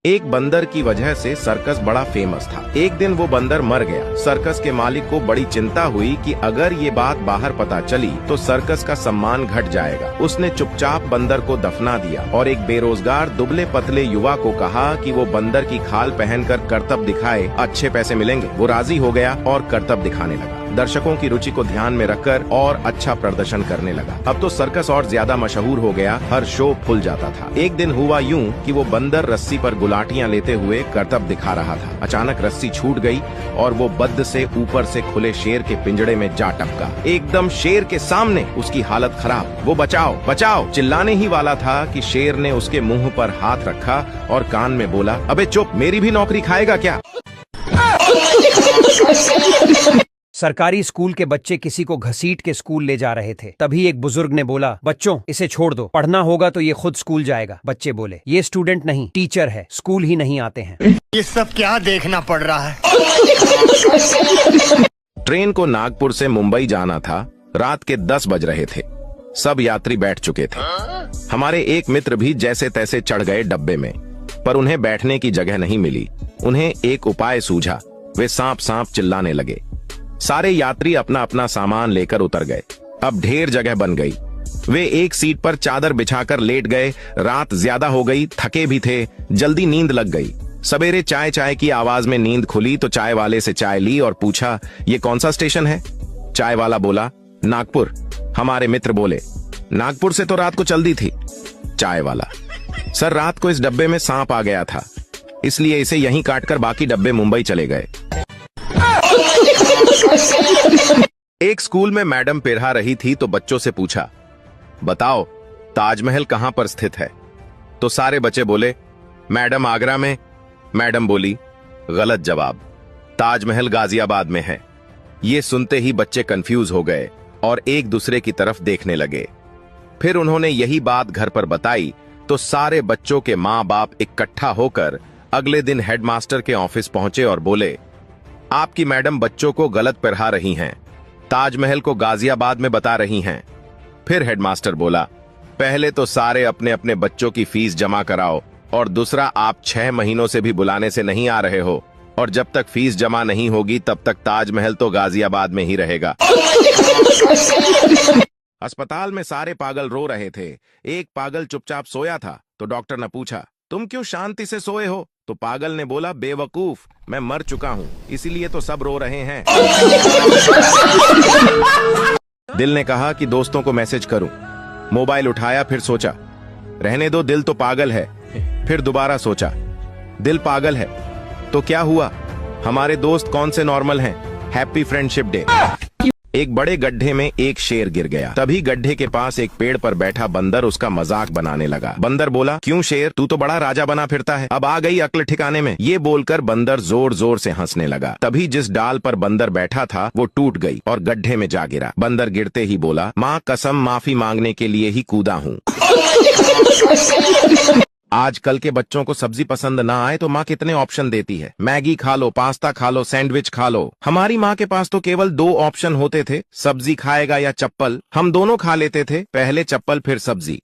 एक बंदर की वजह से सर्कस बड़ा फेमस था। एक दिन वो बंदर मर गया। सर्कस के मालिक को बड़ी चिंता हुई कि अगर ये बात बाहर पता चली तो सर्कस का सम्मान घट जाएगा। उसने चुपचाप बंदर को दफना दिया और एक बेरोजगार दुबले पतले युवा को कहा कि वो बंदर की खाल पहनकर करतब दिखाए, अच्छे पैसे मिलेंगे। वो राजी हो गया और करतब दिखाने लगा। दर्शकों की रुचि को ध्यान में रखकर और अच्छा प्रदर्शन करने लगा। अब तो सर्कस और ज्यादा मशहूर हो गया, हर शो फुल जाता था। एक दिन हुआ यूं कि वो बंदर रस्सी पर गुलाटियां लेते हुए करतब दिखा रहा था। अचानक रस्सी छूट गई और वो बद्द से ऊपर से खुले शेर के पिंजड़े में जा टपका। एकदम शेर के सामने। उसकी हालत खराब। वो बचाओ बचाओ चिल्लाने ही वाला था कि शेर ने उसके मुंह पर हाथ रखा और कान में बोला, अबे चुप, मेरी भी नौकरी खाएगा क्या? सरकारी स्कूल के बच्चे किसी को घसीट के स्कूल ले जा रहे थे। तभी एक बुजुर्ग ने बोला, बच्चों इसे छोड़ दो, पढ़ना होगा तो ये खुद स्कूल जाएगा। बच्चे बोले, ये स्टूडेंट नहीं टीचर है, स्कूल ही नहीं आते हैं। ये सब क्या देखना पड़ रहा है? ट्रेन को नागपुर से मुंबई जाना था। रात के 10 बज रहे थे। सब यात्री बैठ चुके थे। हमारे एक मित्र भी जैसे तैसे चढ़ गए डब्बे में, पर उन्हें बैठने की जगह नहीं मिली। उन्हें एक उपाय सूझा। वे सांप सांप चिल्लाने लगे। सारे यात्री अपना अपना सामान लेकर उतर गए। अब ढेर जगह बन गई। वे एक सीट पर चादर बिछाकर लेट गए। रात ज्यादा हो गई, थके भी थे, जल्दी नींद लग गई। सवेरे चाय चाय की आवाज में नींद खुली तो चाय वाले से चाय ली और पूछा, ये कौन सा स्टेशन है? चाय वाला बोला, नागपुर। हमारे मित्र बोले, नागपुर से तो रात को चल दी थी। चाय वाला, सर रात को इस डब्बे में सांप आ गया था, इसलिए इसे यहीं काटकर बाकी डब्बे मुंबई चले गए। एक स्कूल में मैडम पढ़ा रही थी तो बच्चों से पूछा, बताओ ताजमहल कहां पर स्थित है? तो सारे बच्चे बोले, मैडम आगरा में। मैडम बोली, गलत जवाब, ताजमहल गाजियाबाद में है। ये सुनते ही बच्चे कंफ्यूज हो गए और एक दूसरे की तरफ देखने लगे। फिर उन्होंने यही बात घर पर बताई तो सारे बच्चों के माँ बाप इकट्ठा होकर अगले दिन हेडमास्टर के ऑफिस पहुंचे और बोले, आपकी मैडम बच्चों को गलत पढ़ा रही हैं, ताजमहल को गाजियाबाद में बता रही हैं। फिर हेडमास्टर बोला, पहले तो सारे अपने अपने बच्चों की फीस जमा कराओ, और दूसरा आप 6 महीनों से भी बुलाने से नहीं आ रहे हो, और जब तक फीस जमा नहीं होगी तब तक ताजमहल तो गाजियाबाद में ही रहेगा। अस्पताल में सारे पागल रो रहे थे। एक पागल चुपचाप सोया था तो डॉक्टर ने पूछा, तुम क्यों शांति से सोए हो? तो पागल ने बोला, बेवकूफ, मैं मर चुका हूँ, इसीलिए तो सब रो रहे हैं। दिल ने कहा कि दोस्तों को मैसेज करूं। मोबाइल उठाया, फिर सोचा, रहने दो, दिल तो पागल है। फिर दोबारा सोचा, दिल पागल है तो क्या हुआ, हमारे दोस्त कौन से नॉर्मल हैं? Happy friendship day. एक बड़े गड्ढे में एक शेर गिर गया। तभी गड्ढे के पास एक पेड़ पर बैठा बंदर उसका मजाक बनाने लगा। बंदर बोला, क्यों शेर, तू तो बड़ा राजा बना फिरता है, अब आ गई अक्ल ठिकाने में? ये बोलकर बंदर जोर जोर से हंसने लगा। तभी जिस डाल पर बंदर बैठा था वो टूट गई और गड्ढे में जा गिरा। बंदर गिरते ही बोला, माँ कसम, माफी मांगने के लिए ही कूदा हूँ। आजकल के बच्चों को सब्जी पसंद ना आए तो माँ कितने ऑप्शन देती है, मैगी खा लो, पास्ता खा लो, सैंडविच खा लो। हमारी माँ के पास तो केवल 2 ऑप्शन होते थे, सब्जी खाएगा या चप्पल। हम दोनों खा लेते थे, पहले चप्पल फिर सब्जी।